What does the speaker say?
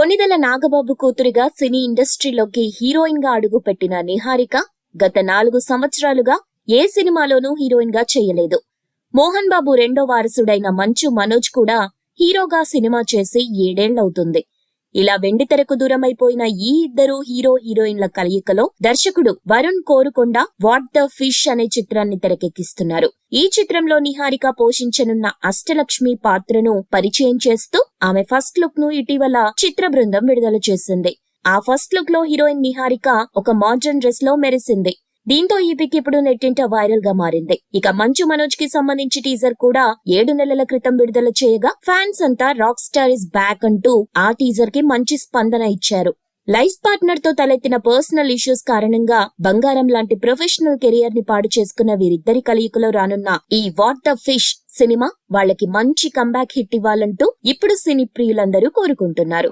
కొణిదెల నాగబాబు కూతురిగా సినీ ఇండస్ట్రీలోకి హీరోయిన్ గా అడుగుపెట్టిన నిహారిక గత 4 సంవత్సరాలుగా ఏ సినిమాలోనూ హీరోయిన్ గా చేయలేదు. మోహన్ బాబు రెండో వారసుడైన మంచు మనోజ్ కూడా హీరోగా సినిమా చేసి 7 ఏళ్లవుతుంది. ఇలా వెండితెరకు దూరమైపోయిన ఈ ఇద్దరు హీరో హీరోయిన్ల కలయికలో దర్శకుడు Varun Korukonda what the fish అనే చిత్రాన్ని తెరకెక్కిస్తున్నారు. ఈ చిత్రంలో నిహారిక పోషించనున్న అష్టలక్ష్మి పాత్రను పరిచయం చేస్తూ ఆమె ఫస్ట్ లుక్ ను ఇటీవల చిత్ర బృందం విడుదల చేసింది. ఆ ఫస్ట్ లుక్ లో హీరోయిన్ నిహారిక ఒక మోడర్న్ డ్రెస్ లో మెరిసింది. దీంతో ఈ పిక్ ఇప్పుడు నెట్టింట వైరల్ గా మారింది. ఇక మంచు మనోజ్ కి సంబంధించి టీజర్ కూడా 7 నెలల క్రితం విడుదల చేయగా ఫ్యాన్స్ అంతా రాక్ స్టార్ ఇస్ బ్యాక్ అంటూ ఆ టీజర్ కి మంచి స్పందన ఇచ్చారు. లైఫ్ పార్ట్నర్ తో తలెత్తిన పర్సనల్ ఇష్యూస్ కారణంగా బంగారం లాంటి ప్రొఫెషనల్ కెరియర్ ని పాడు చేసుకున్న వీరిద్దరి కలయికలో రానున్న ఈ వాట్ ద ఫిష్ సినిమా వాళ్ళకి మంచి కంబ్యాక్ హిట్ ఇవ్వాలంటూ ఇప్పుడు సినీ ప్రియులందరూ కోరుకుంటున్నారు.